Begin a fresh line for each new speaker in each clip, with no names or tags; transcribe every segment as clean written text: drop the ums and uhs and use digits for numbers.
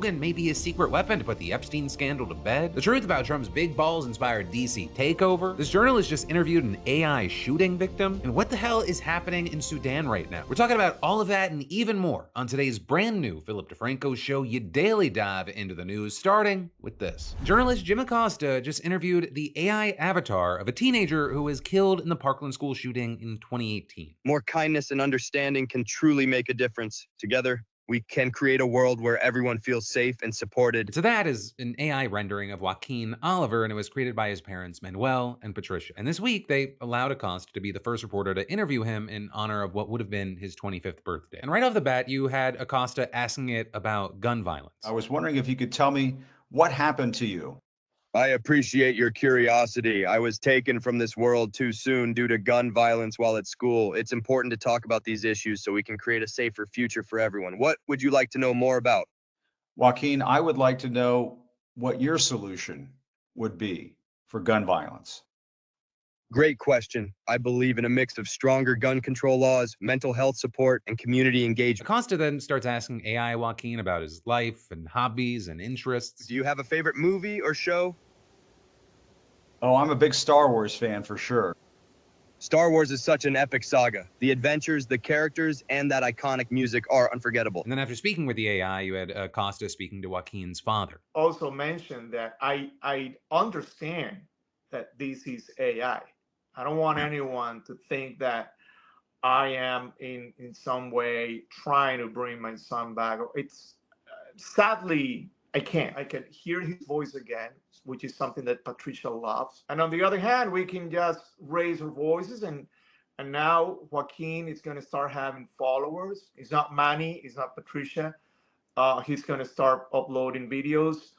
Rogan may be a secret weapon to put the Epstein scandal to bed, the truth about Trump's big balls inspired DC takeover, this journalist just interviewed an AI shooting victim, and what the hell is happening in Sudan right now? We're talking about all of that and even more on today's brand new Philip DeFranco show. You daily dive into the news, starting with this. Journalist Jim Acosta just interviewed the AI avatar of a teenager who was killed in the Parkland school shooting in 2018.
More kindness and understanding can truly make a difference. Together, we can create a world where everyone feels safe and supported.
So that is an AI rendering of Joaquin Oliver, and it was created by his parents Manuel and Patricia. And this week, they allowed Acosta to be the first reporter to interview him in honor of what would have been his 25th birthday. And right off the bat, you had Acosta asking it about gun violence.
I was wondering if you could tell me what happened to you.
I appreciate your curiosity. I was taken from this world too soon due to gun violence while at school. It's important to talk about these issues so we can create a safer future for everyone. What would you like to know more about?
Joaquin, I would like to know what your solution would be for gun violence.
Great question. I believe in a mix of stronger gun control laws, mental health support, and community engagement.
Acosta then starts asking AI Joaquin about his life and hobbies and interests.
Do you have a favorite movie or show?
Oh, I'm a big Star Wars fan for sure.
Star Wars is such an epic saga. The adventures, the characters, and that iconic music are unforgettable.
And then after speaking with the AI, you had Acosta speaking to Joaquin's father.
Also mentioned that I understand that this is AI. I don't want anyone to think that I am in some way trying to bring my son back. It's sadly, I can't. I can hear his voice again, which is something that Patricia loves. And on the other hand, we can just raise our voices and now Joaquin is going to start having followers. It's not Manny, it's not Patricia. He's going to start uploading videos.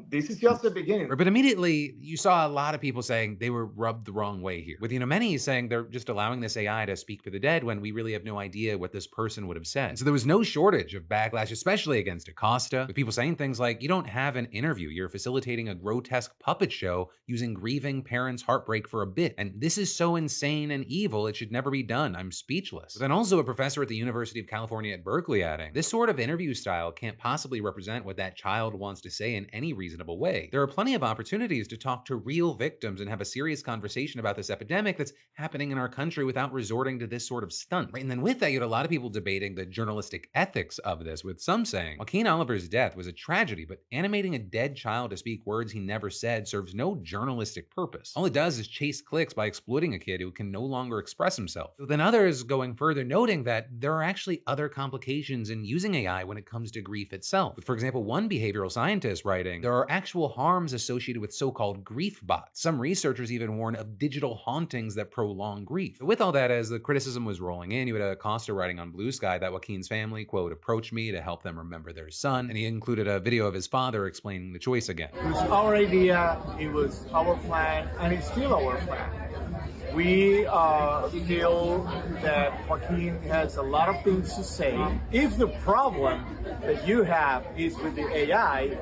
This is just the beginning.
But immediately you saw a lot of people saying they were rubbed the wrong way here. With many saying they're just allowing this AI to speak for the dead when we really have no idea what this person would have said. And so there was no shortage of backlash, especially against Acosta, with people saying things like, you don't have an interview, you're facilitating a grotesque puppet show using grieving parents' heartbreak for a bit. And this is so insane and evil, it should never be done. I'm speechless. But then also a professor at the University of California at Berkeley adding, this sort of interview style can't possibly represent what that child wants to say in any reasonable way. There are plenty of opportunities to talk to real victims and have a serious conversation about this epidemic that's happening in our country without resorting to this sort of stunt. Right? And then with that, you had a lot of people debating the journalistic ethics of this, with some saying Joaquin Oliver's death was a tragedy, but animating a dead child to speak words he never said serves no journalistic purpose. All it does is chase clicks by exploiting a kid who can no longer express himself. Then others going further, noting that there are actually other complications in using AI when it comes to grief itself. With, for example, one behavioral scientist writing, there are actual harms associated with so-called grief bots. Some researchers even warn of digital hauntings that prolong grief. With all that, as the criticism was rolling in, you had Acosta writing on Blue Sky that Joaquin's family, quote, approached me to help them remember their son, and he included a video of his father explaining the choice again.
It was our idea, it was our plan, and it's still our plan. We feel that Joaquin has a lot of things to say. If the problem that you have is with the AI,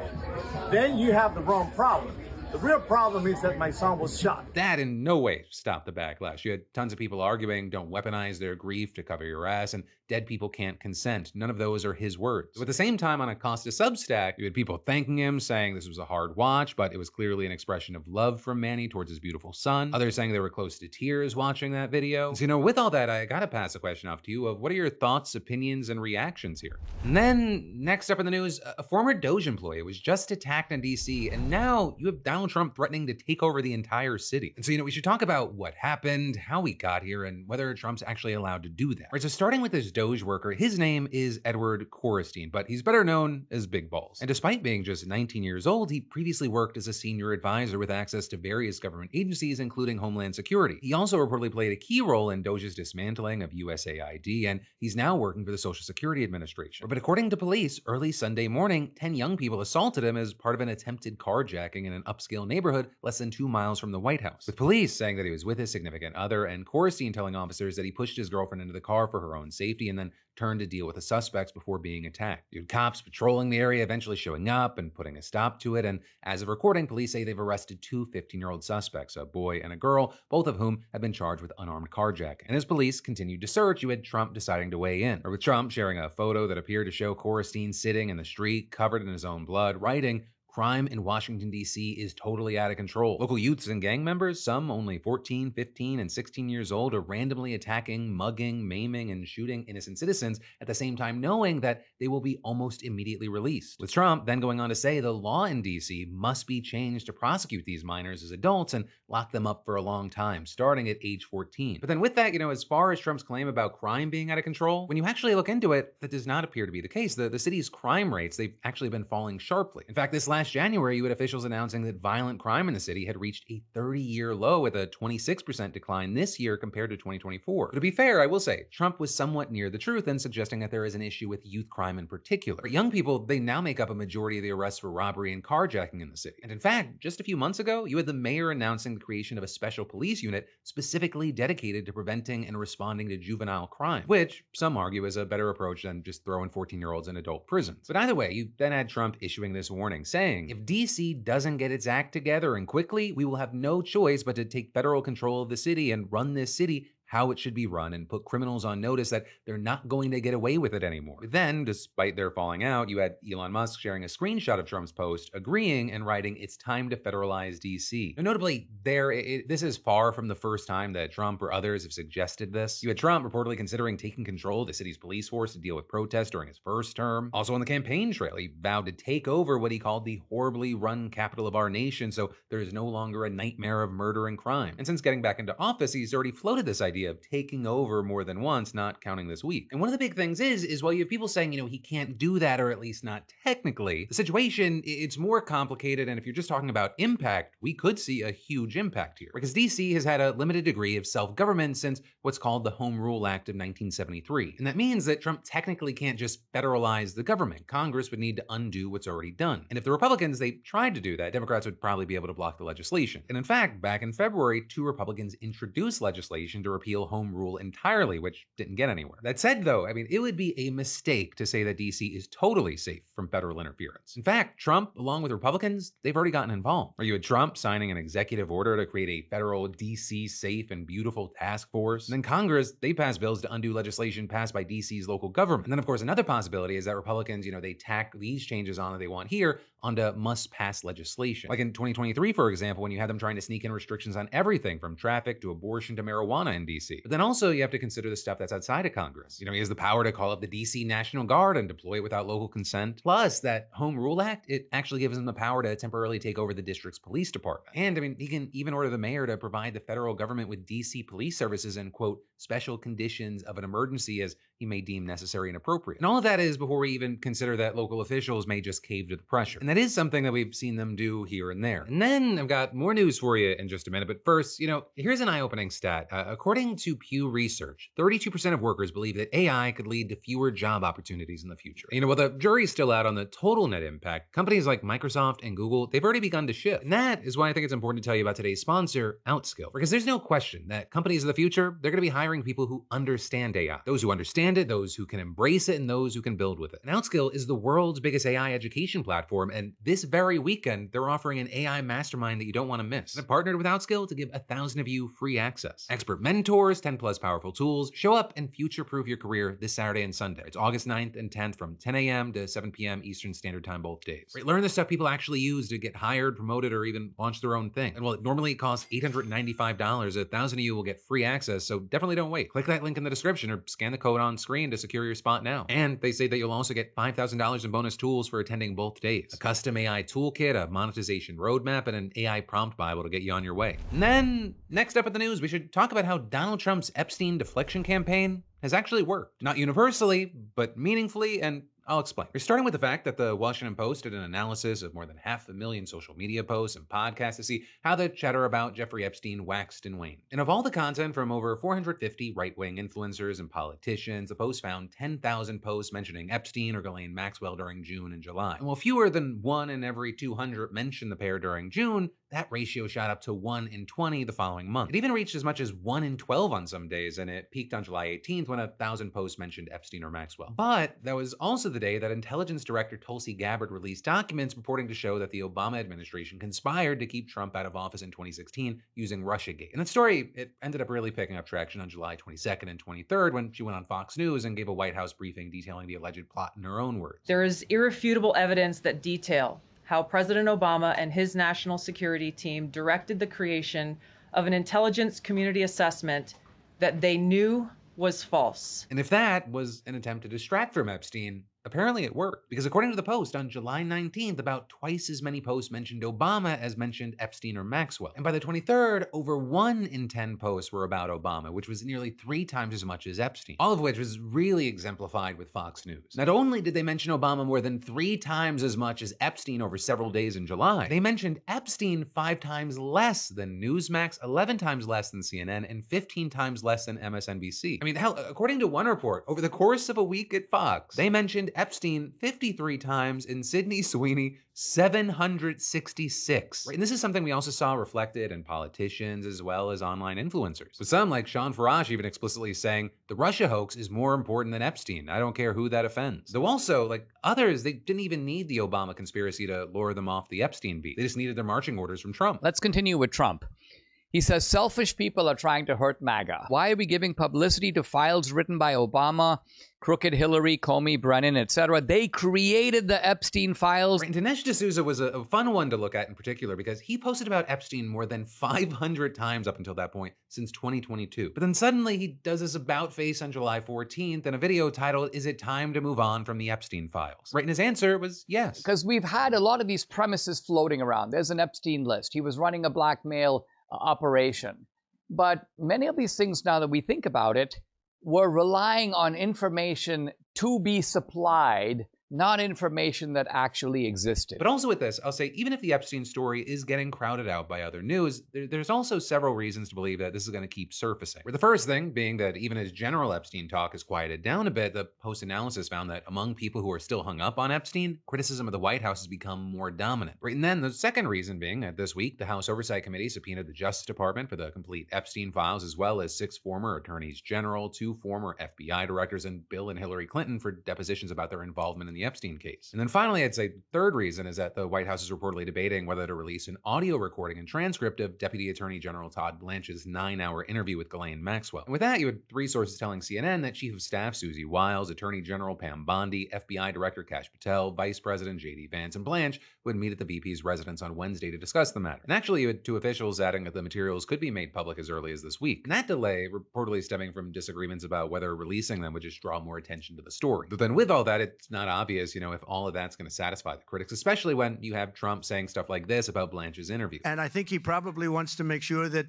then you have the wrong problem. The real problem is that my son was shot.
That in no way stopped the backlash. You had tons of people arguing, don't weaponize their grief to cover your ass, and dead people can't consent. None of those are his words. So at the same time, on Acosta Substack, you had people thanking him, saying this was a hard watch, but it was clearly an expression of love from Manny towards his beautiful son. Others saying they were close to tears watching that video. So, with all that, I gotta pass a question off to you of what are your thoughts, opinions, and reactions here? And then, next up in the news, a former Doge employee was just attacked in DC, and now you have Donald Trump threatening to take over the entire city. And so, we should talk about what happened, how we got here, and whether Trump's actually allowed to do that. Right, so starting with this Doge worker, his name is Edward Coristine, but he's better known as Big Balls. And despite being just 19 years old, he previously worked as a senior advisor with access to various government agencies, including Homeland Security. He also reportedly played a key role in Doge's dismantling of USAID, and he's now working for the Social Security Administration. But according to police, early Sunday morning, 10 young people assaulted him as part of an attempted carjacking in an upscale Outskill neighborhood less than 2 miles from the White House, with police saying that he was with his significant other and coristine telling officers that he pushed his girlfriend into the car for her own safety and then turned to deal with the suspects before being attacked. You had cops patrolling the area eventually showing up and putting a stop to it, and as of recording, police say they've arrested two 15-year-old suspects, a boy and a girl, both of whom have been charged with unarmed carjacking. And as police continued to search, you had Trump deciding to weigh in, or with Trump sharing a photo that appeared to show coristine sitting in the street, covered in his own blood, writing, "Crime in Washington, D.C. is totally out of control. Local youths and gang members, some only 14, 15, and 16 years old, are randomly attacking, mugging, maiming, and shooting innocent citizens at the same time knowing that they will be almost immediately released." With Trump then going on to say the law in D.C. must be changed to prosecute these minors as adults and lock them up for a long time, starting at age 14. But then with that, as far as Trump's claim about crime being out of control, when you actually look into it, that does not appear to be the case. The city's crime rates, they've actually been falling sharply. In fact, this last January, you had officials announcing that violent crime in the city had reached a 30-year low with a 26% decline this year compared to 2024. But to be fair, I will say, Trump was somewhat near the truth in suggesting that there is an issue with youth crime in particular. But young people, they now make up a majority of the arrests for robbery and carjacking in the city. And in fact, just a few months ago, you had the mayor announcing the creation of a special police unit specifically dedicated to preventing and responding to juvenile crime, which some argue is a better approach than just throwing 14-year-olds in adult prisons. But either way, you then had Trump issuing this warning, saying, if DC doesn't get its act together and quickly, we will have no choice but to take federal control of the city and run this city how it should be run and put criminals on notice that they're not going to get away with it anymore. But then, despite their falling out, you had Elon Musk sharing a screenshot of Trump's post, agreeing and writing, "It's time to federalize DC." Now, notably, this is far from the first time that Trump or others have suggested this. You had Trump reportedly considering taking control of the city's police force to deal with protests during his first term. Also on the campaign trail, he vowed to take over what he called the horribly run capital of our nation, so there is no longer a nightmare of murder and crime. And since getting back into office, he's already floated this idea of taking over more than once, not counting this week. And one of the big things is while you have people saying, he can't do that, or at least not technically, the situation, it's more complicated. And if you're just talking about impact, we could see a huge impact here. Because DC has had a limited degree of self-government since what's called the Home Rule Act of 1973. And that means that Trump technically can't just federalize the government. Congress would need to undo what's already done. And if the Republicans, they tried to do that, Democrats would probably be able to block the legislation. And in fact, back in February, 2 Republicans introduced legislation to repeal home rule entirely, which didn't get anywhere. That said, though, it would be a mistake to say that DC is totally safe from federal interference. In fact, Trump, along with Republicans, they've already gotten involved. Or you had Trump signing an executive order to create a federal DC safe and beautiful task force. And then Congress, they passed bills to undo legislation passed by DC's local government. And then, of course, another possibility is that Republicans, they tack these changes on that they want here onto must-pass legislation. Like in 2023, for example, when you had them trying to sneak in restrictions on everything from traffic to abortion to marijuana in DC. But then also you have to consider the stuff that's outside of Congress. He has the power to call up the DC National Guard and deploy it without local consent. Plus, that Home Rule Act, it actually gives him the power to temporarily take over the district's police department. And he can even order the mayor to provide the federal government with DC police services and, quote, special conditions of an emergency as he may deem necessary and appropriate. And all of that is before we even consider that local officials may just cave to the pressure. And that is something that we've seen them do here and there. And then I've got more news for you in just a minute. But first, here's an eye-opening stat. According to Pew Research, 32% of workers believe that AI could lead to fewer job opportunities in the future. While the jury's still out on the total net impact, companies like Microsoft and Google, they've already begun to shift. And that is why I think it's important to tell you about today's sponsor, Outskill. Because there's no question that companies of the future, they're going to be hiring people who understand AI. Those who understand it, those who can embrace it, and those who can build with it. And Outskill is the world's biggest AI education platform, and this very weekend, they're offering an AI mastermind that you don't want to miss. And I've partnered with Outskill to give 1,000 of you free access. Expert mentors, 10 plus powerful tools. Show up and future-proof your career this Saturday and Sunday. It's August 9th and 10th from 10 a.m. to 7 p.m. Eastern Standard Time both days. Right, learn the stuff people actually use to get hired, promoted, or even launch their own thing. And while it normally costs $895, 1,000 of you will get free access, so definitely don't wait. Click that link in the description or scan the code on screen to secure your spot now. And they say that you'll also get $5,000 in bonus tools for attending both days. A custom AI toolkit, a monetization roadmap, and an AI prompt Bible to get you on your way. And then, next up in the news, we should talk about how Donald Trump's Epstein deflection campaign has actually worked. Not universally, but meaningfully, and I'll explain. We're starting with the fact that the Washington Post did an analysis of more than 500,000 social media posts and podcasts to see how the chatter about Jeffrey Epstein waxed and waned. And of all the content from over 450 right-wing influencers and politicians, the Post found 10,000 posts mentioning Epstein or Ghislaine Maxwell during June and July. And while fewer than 1 in every 200 mentioned the pair during June, that ratio shot up to 1 in 20 the following month. It even reached as much as 1 in 12 on some days, and it peaked on July 18th when 1,000 posts mentioned Epstein or Maxwell. But that was also the day that Intelligence Director Tulsi Gabbard released documents purporting to show that the Obama administration conspired to keep Trump out of office in 2016 using Russiagate. And that story, it ended up really picking up traction on July 22nd and 23rd when she went on Fox News and gave a White House briefing detailing the alleged plot in her own words.
There is irrefutable evidence that detail how President Obama and his national security team directed the creation of an intelligence community assessment that they knew was false.
And if that was an attempt to distract from Epstein, apparently it worked, because according to the Post, on July 19th, about twice as many posts mentioned Obama as mentioned Epstein or Maxwell. And by the 23rd, over 1 in 10 posts were about Obama, which was nearly 3 times as much as Epstein. All of which was really exemplified with Fox News. Not only did they mention Obama more than 3 times as much as Epstein over several days in July, they mentioned Epstein 5 times less than Newsmax, 11 times less than CNN, and 15 times less than MSNBC. I mean, hell, according to one report, over the course of a week at Fox, they mentioned Epstein 53 times and Sydney Sweeney 766. Right? And this is something we also saw reflected in politicians as well as online influencers. With some, like Sean Farash, even explicitly saying, the Russia hoax is more important than Epstein. I don't care who that offends. Though also, like others, they didn't even need the Obama conspiracy to lure them off the Epstein beat. They just needed their marching orders from Trump.
Let's continue with Trump. He says selfish people are trying to hurt MAGA. Why are we giving publicity to files written by Obama, crooked Hillary, Comey, Brennan, etc.? They created the Epstein files.
Right, and Dinesh D'Souza was a fun one to look at in particular because he posted about Epstein more than 500 times up until that point since 2022. But then suddenly he does this about face on July 14th in a video titled, "Is it time to move on from the Epstein files?" Right, and his answer was yes.
Because we've had a lot of these premises floating around. There's an Epstein list. He was running a blackmail operation. But many of these things, now that we think about it, were relying on information to be supplied, not information that actually existed.
But also with this, I'll say, even if the Epstein story is getting crowded out by other news, there's also several reasons to believe that this is going to keep surfacing. The first thing being that even as general Epstein talk has quieted down a bit, the Post analysis found that among people who are still hung up on Epstein, criticism of the White House has become more dominant. Right, and then the second reason being that this week, the House Oversight Committee subpoenaed the Justice Department for the complete Epstein files, as well as 6 former attorneys general, 2 former FBI directors, and Bill and Hillary Clinton for depositions about their involvement in the Epstein case. And then finally, I'd say the third reason is that the White House is reportedly debating whether to release an audio recording and transcript of Deputy Attorney General Todd Blanche's 9-hour interview with Ghislaine Maxwell. And with that, you had 3 sources telling CNN that Chief of Staff Susie Wiles, Attorney General Pam Bondi, FBI Director Kash Patel, Vice President J.D. Vance, and Blanche would meet at the VP's residence on Wednesday to discuss the matter. And actually, you had 2 officials adding that the materials could be made public as early as this week. And that delay reportedly stemming from disagreements about whether releasing them would just draw more attention to the story. But then with all that, it's not obvious, if all of that's going to satisfy the critics, especially when you have Trump saying stuff like this about Blanche's interview.
And I think he probably wants to make sure that,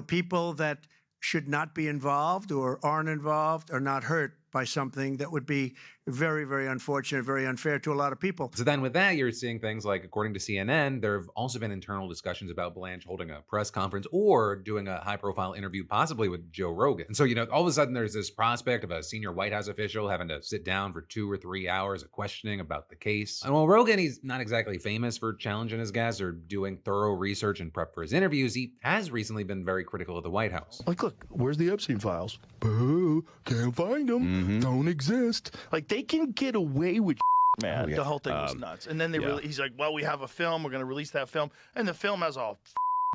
people that should not be involved or aren't involved are not hurt by something that would be very, very unfortunate, very unfair to a lot of people.
So then with that, you're seeing things like, according to CNN, there have also been internal discussions about Blanche holding a press conference or doing a high-profile interview, possibly with Joe Rogan. And so, all of a sudden there's this prospect of a senior White House official having to sit down for 2 or 3 hours of questioning about the case. And while Rogan, he's not exactly famous for challenging his guests or doing thorough research and prep for his interviews, he has recently been very critical of the White House.
Like, look, where's the Epstein files? Boo, can't find them. Don't exist. Like, they can get away with man.
Oh, yeah.
The whole thing was nuts. And then he's like, well, we have a film. We're going to release that film. And the film has a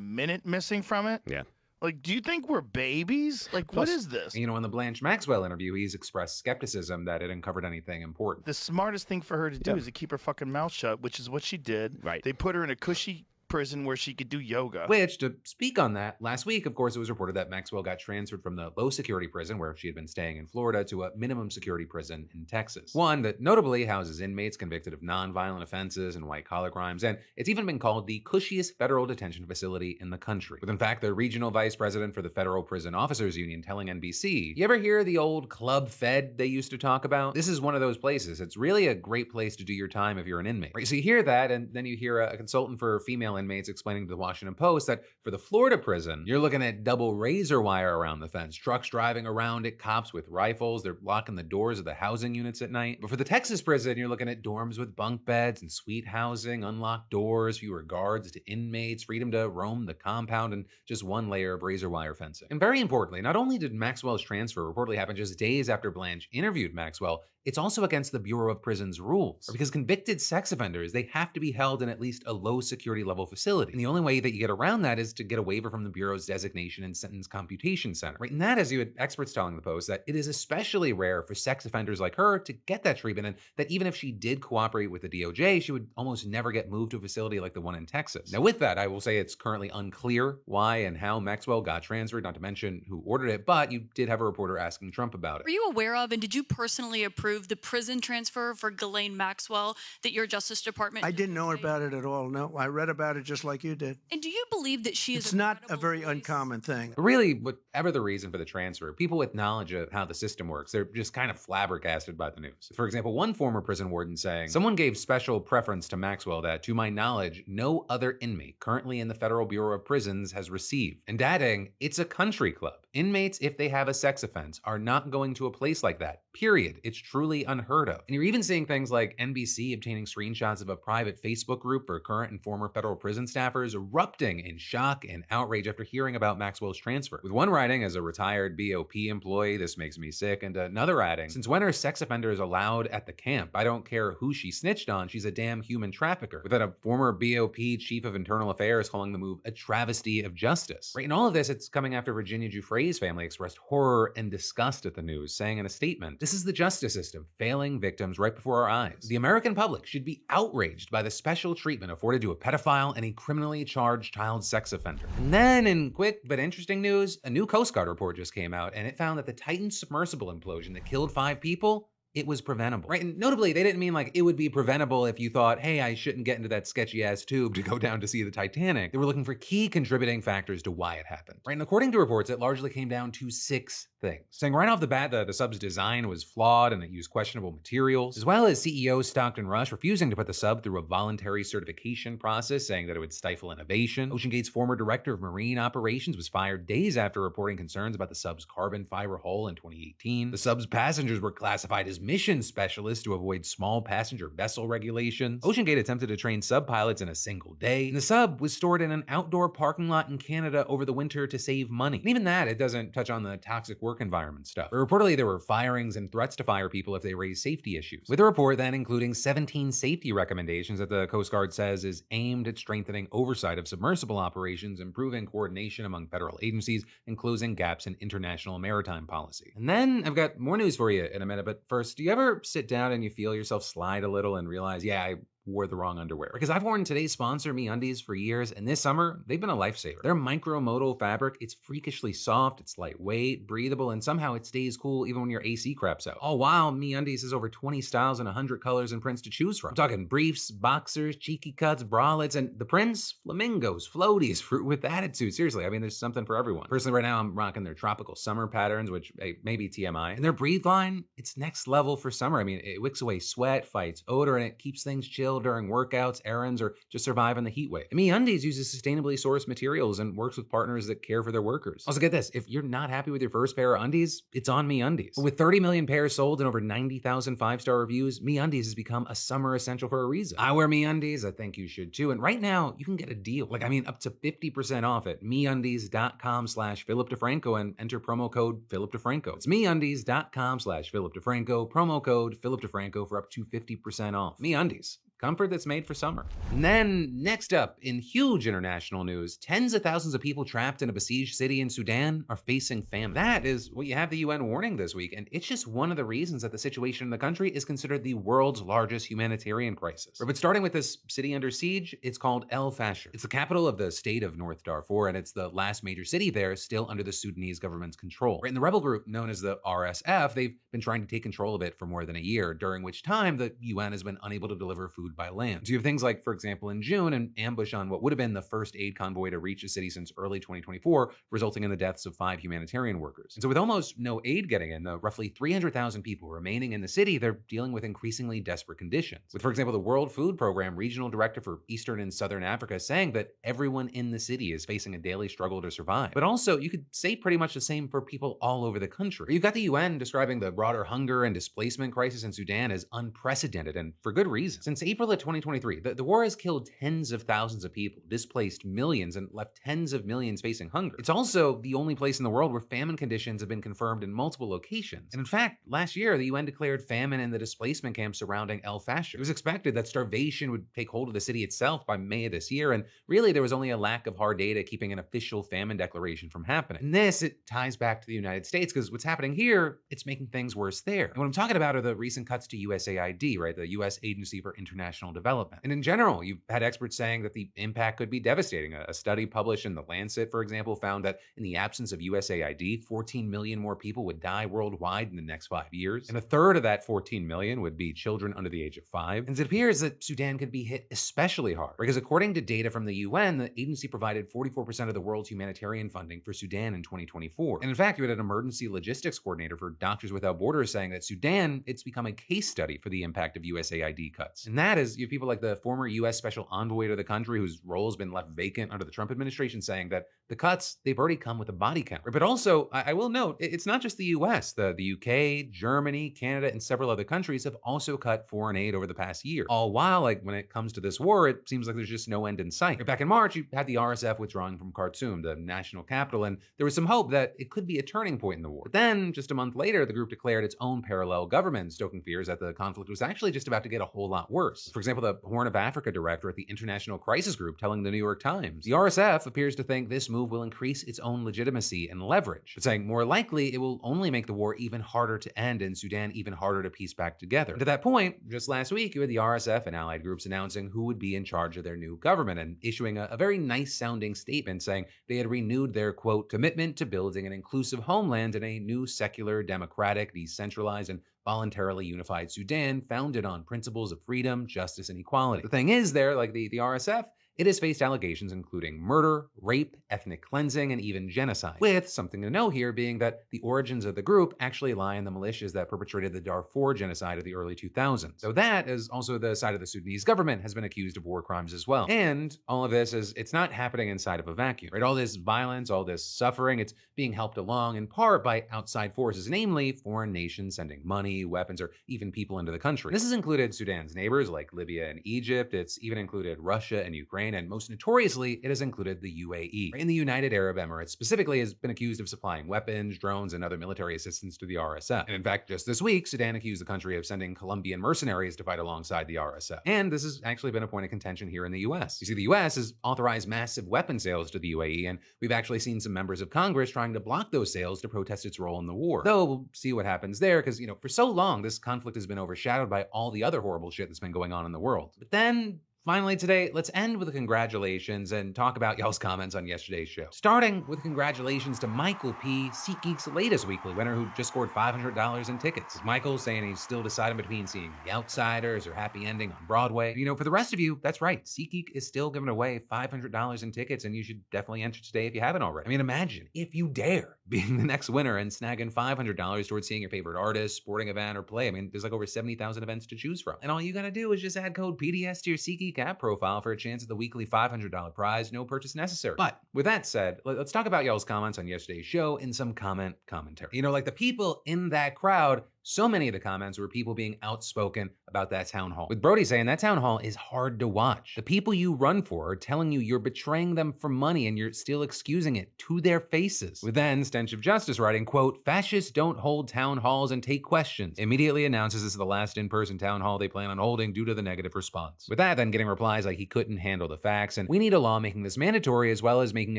minute missing from it.
Yeah.
Like, do you think we're babies? Like, what is this?
In the Blanche Maxwell interview, he's expressed skepticism that it uncovered anything important.
The smartest thing for her to do is to keep her fucking mouth shut, which is what she did.
Right.
They put her in a cushy prison where she could do yoga.
Which, to speak on that, last week, of course, it was reported that Maxwell got transferred from the low security prison where she had been staying in Florida to a minimum security prison in Texas. One that notably houses inmates convicted of nonviolent offenses and white collar crimes, and it's even been called the cushiest federal detention facility in the country. With in fact the regional vice president for the Federal Prison Officers Union telling NBC, "You ever hear the old Club Fed they used to talk about? This is one of those places. It's really a great place to do your time if you're an inmate." Right, so you hear that, and then you hear a consultant for female inmates explaining to the Washington Post that for the Florida prison, you're looking at double razor wire around the fence, trucks driving around it, cops with rifles, they're locking the doors of the housing units at night. But for the Texas prison, you're looking at dorms with bunk beds and suite housing, unlocked doors, fewer guards to inmates, freedom to roam the compound, and just one layer of razor wire fencing. And very importantly, not only did Maxwell's transfer reportedly happen just days after Blanche interviewed Maxwell, it's also against the Bureau of Prisons rules. Because convicted sex offenders, they have to be held in at least a low security level facility. And the only way that you get around that is to get a waiver from the Bureau's designation and sentence computation center. Right? And that is, you had experts telling the Post that it is especially rare for sex offenders like her to get that treatment, and that even if she did cooperate with the DOJ, she would almost never get moved to a facility like the one in Texas. Now with that, I will say it's currently unclear why and how Maxwell got transferred, not to mention who ordered it, but you did have a reporter asking Trump about it.
Were you aware of, and did you personally approve the prison transfer for Ghislaine Maxwell that your Justice Department?
I didn't know about it at all. No, I read about it just like you did.
And do you believe that she is?
It's not a very uncommon thing.
But really, whatever the reason for the transfer, people with knowledge of how the system works, they're just kind of flabbergasted by the news. For example, one former prison warden saying, "Someone gave special preference to Maxwell that, to my knowledge, no other inmate currently in the Federal Bureau of Prisons has received." And adding, "It's a country club. Inmates, if they have a sex offense, are not going to a place like that. Period. It's truly unheard of." And you're even seeing things like NBC obtaining screenshots of a private Facebook group for current and former federal prison staffers erupting in shock and outrage after hearing about Maxwell's transfer. With one writing, "As a retired BOP employee, this makes me sick," and another adding, "Since when are sex offenders allowed at the camp? I don't care who she snitched on, she's a damn human trafficker." With a former BOP chief of internal affairs calling the move a travesty of justice. Right, in all of this, it's coming after Virginia Giuffre's family expressed horror and disgust at the news, saying in a statement, "This is the justice system failing victims right before our eyes. The American public should be outraged by the special treatment afforded to a pedophile and a criminally charged child sex offender." And then, in quick but interesting news, a new Coast Guard report just came out, and it found that the Titan submersible implosion that killed 5 people, it was preventable. Right, and notably, they didn't mean like it would be preventable if you thought, hey, I shouldn't get into that sketchy ass tube to go down to see the Titanic. They were looking for key contributing factors to why it happened. Right, and according to reports, it largely came down to 6 things. Saying right off the bat that the sub's design was flawed and it used questionable materials, as well as CEO Stockton Rush refusing to put the sub through a voluntary certification process, saying that it would stifle innovation. OceanGate's former director of marine operations was fired days after reporting concerns about the sub's carbon fiber hull in 2018. The sub's passengers were classified as mission specialists to avoid small passenger vessel regulations. OceanGate attempted to train sub pilots in a single day, and the sub was stored in an outdoor parking lot in Canada over the winter to save money. And even that, it doesn't touch on the toxic work environment stuff. But reportedly, there were firings and threats to fire people if they raised safety issues. With a report then including 17 safety recommendations that the Coast Guard says is aimed at strengthening oversight of submersible operations, improving coordination among federal agencies, and closing gaps in international maritime policy. And then I've got more news for you in a minute, but first, do you ever sit down and you feel yourself slide a little and realize, yeah, I wore the wrong underwear? Because I've worn today's sponsor, MeUndies, for years, and this summer, they've been a lifesaver. Their micromodal fabric, it's freakishly soft, it's lightweight, breathable, and somehow it stays cool even when your AC craps out. All while MeUndies has over 20 styles and 100 colors and prints to choose from. I'm talking briefs, boxers, cheeky cuts, bralettes, and the prints, flamingos, floaties, fruit with attitude. Seriously, I mean, there's something for everyone. Personally, right now, I'm rocking their tropical summer patterns, which may be TMI. And their Breathe line, it's next level for summer. I mean, it wicks away sweat, fights odor, and it keeps things chill during workouts, errands, or just survive in the heat wave. And MeUndies uses sustainably sourced materials and works with partners that care for their workers. Also, get this, if you're not happy with your first pair of undies, it's on MeUndies. With 30 million pairs sold and over 90,000 5-star reviews, MeUndies has become a summer essential for a reason. I wear MeUndies, I think you should too, and right now, you can get a deal. Up to 50% off at MeUndies.com/PhilipDeFranco and enter promo code PhilipDeFranco. It's MeUndies.com/PhilipDeFranco, promo code PhilipDeFranco for up to 50% off. MeUndies. Comfort that's made for summer. And then, next up, in huge international news, tens of thousands of people trapped in a besieged city in Sudan are facing famine. That is what you have the UN warning this week, and it's just one of the reasons that the situation in the country is considered the world's largest humanitarian crisis. But starting with this city under siege, it's called El Fasher. It's the capital of the state of North Darfur, and it's the last major city there still under the Sudanese government's control. And the rebel group known as the RSF, they've been trying to take control of it for more than a year, during which time the UN has been unable to deliver food food by land. So you have things like, for example, in June, an ambush on what would have been the first aid convoy to reach the city since early 2024, resulting in the deaths of 5 humanitarian workers. And so with almost no aid getting in, the roughly 300,000 people remaining in the city, they're dealing with increasingly desperate conditions. With, for example, the World Food Program regional director for Eastern and Southern Africa saying that everyone in the city is facing a daily struggle to survive. But also, you could say pretty much the same for people all over the country. You've got the UN describing the broader hunger and displacement crisis in Sudan as unprecedented, and for good reason. Since April of 2023, the war has killed tens of thousands of people, displaced millions, and left tens of millions facing hunger. It's also the only place in the world where famine conditions have been confirmed in multiple locations. And in fact, last year, the UN declared famine in the displacement camps surrounding El Fasher. It was expected that starvation would take hold of the city itself by May of this year, and really there was only a lack of hard data keeping an official famine declaration from happening. And this, it ties back to the United States, because what's happening here, it's making things worse there. And what I'm talking about are the recent cuts to USAID, right? The U.S. Agency for International Development. And in general, you've had experts saying that the impact could be devastating. A study published in The Lancet, for example, found that in the absence of USAID, 14 million more people would die worldwide in the next 5 years. And a third of that 14 million would be children under the age of 5. And it appears that Sudan could be hit especially hard, because according to data from the UN, the agency provided 44% of the world's humanitarian funding for Sudan in 2024. And in fact, you had an emergency logistics coordinator for Doctors Without Borders saying that Sudan, it's become a case study for the impact of USAID cuts. And that is, you have people like the former US Special Envoy to the country, whose role has been left vacant under the Trump administration, saying that the cuts, they've already come with a body count. But also, I will note, it's not just the US. The UK, Germany, Canada, and several other countries have also cut foreign aid over the past year. All while, like, when it comes to this war, it seems like there's just no end in sight. Back in March, you had the RSF withdrawing from Khartoum, the national capital, and there was some hope that it could be a turning point in the war. But then, just a month later, the group declared its own parallel government, stoking fears that the conflict was actually just about to get a whole lot worse. For example, the Horn of Africa director at the International Crisis Group telling the New York Times, the RSF appears to think this move will increase its own legitimacy and leverage, but saying more likely it will only make the war even harder to end and Sudan even harder to piece back together. And to that point, just last week, you had the RSF and allied groups announcing who would be in charge of their new government and issuing a very nice-sounding statement saying they had renewed their, quote, commitment to building an inclusive homeland in a new secular, democratic, decentralized, and voluntarily unified Sudan founded on principles of freedom, justice, and equality. The thing is there, like the RSF, it has faced allegations including murder, rape, ethnic cleansing, and even genocide. With something to know here being that the origins of the group actually lie in the militias that perpetrated the Darfur genocide of the early 2000s. So that is also the side of the Sudanese government has been accused of war crimes as well. And all of this is, it's not happening inside of a vacuum, right? All this violence, all this suffering, it's being helped along in part by outside forces, namely foreign nations sending money, weapons, or even people into the country. This has included Sudan's neighbors like Libya and Egypt. It's even included Russia and Ukraine. And most notoriously, it has included the UAE. In the United Arab Emirates specifically has been accused of supplying weapons, drones, and other military assistance to the RSF. And in fact, just this week, Sudan accused the country of sending Colombian mercenaries to fight alongside the RSF. And this has actually been a point of contention here in the US. You see, the US has authorized massive weapon sales to the UAE, and we've actually seen some members of Congress trying to block those sales to protest its role in the war. Though we'll see what happens there, because, for so long, this conflict has been overshadowed by all the other horrible shit that's been going on in the world. But then, finally today, let's end with a congratulations and talk about y'all's comments on yesterday's show. Starting with congratulations to Michael P., Seatgeek's latest weekly winner who just scored $500 in tickets. Michael saying he's still deciding between seeing The Outsiders or Happy Ending on Broadway. For the rest of you, that's right. Seatgeek is still giving away $500 in tickets, and you should definitely enter today if you haven't already. Imagine if you dare being the next winner and snagging $500 towards seeing your favorite artist, sporting event, or play. There's like over 70,000 events to choose from. And all you gotta do is just add code PDS to your Seatgeek app profile for a chance at the weekly $500 prize, no purchase necessary. But with that said, let's talk about y'all's comments on yesterday's show in some commentary. Like the people in that crowd, so many of the comments were people being outspoken about that town hall. With Brody saying that town hall is hard to watch. The people you run for are telling you you're betraying them for money and you're still excusing it to their faces. With then Stench of Justice writing, quote, fascists don't hold town halls and take questions. Immediately announces this is the last in-person town hall they plan on holding due to the negative response. With that then getting replies like he couldn't handle the facts and we need a law making this mandatory as well as making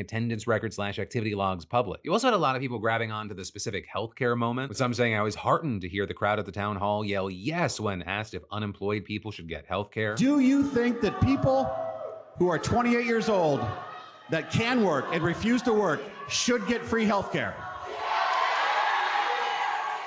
attendance records / activity logs public. You also had a lot of people grabbing on to the specific healthcare moment, with some saying I was heartened to hear the crowd at the town hall yell yes when asked if unemployed people should get health care.
Do you think that people who are 28 years old that can work and refuse to work should get free health care?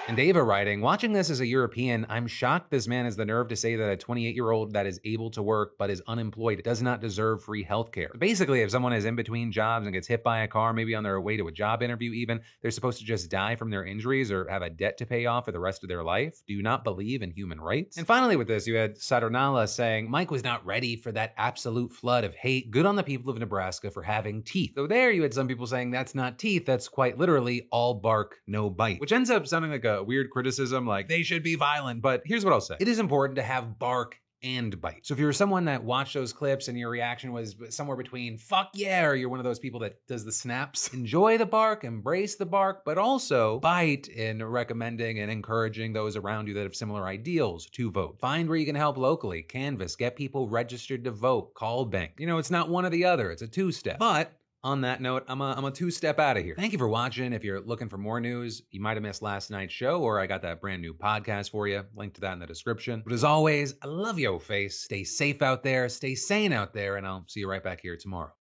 And Ava writing, watching this as a European, I'm shocked this man has the nerve to say that a 28-year-old that is able to work but is unemployed does not deserve free healthcare. Basically, if someone is in between jobs and gets hit by a car, maybe on their way to a job interview even, they're supposed to just die from their injuries or have a debt to pay off for the rest of their life? Do you not believe in human rights? And finally with this, you had Sadornala saying, Mike was not ready for that absolute flood of hate. Good on the people of Nebraska for having teeth. So there you had some people saying that's not teeth, that's quite literally all bark, no bite. Which ends up sounding like a weird criticism, like they should be violent, but here's what I'll say. It is important to have bark and bite. So if you're someone that watched those clips and your reaction was somewhere between fuck yeah, or you're one of those people that does the snaps, enjoy the bark, embrace the bark, but also bite in recommending and encouraging those around you that have similar ideals to vote. Find where you can help locally, canvass, get people registered to vote, call bank. You know, it's not one or the other, it's a two-step. But on that note, I'm a two-step out of here. Thank you for watching. If you're looking for more news, you might have missed last night's show, or I got that brand new podcast for you. Link to that in the description. But as always, I love your face. Stay safe out there, stay sane out there, and I'll see you right back here tomorrow.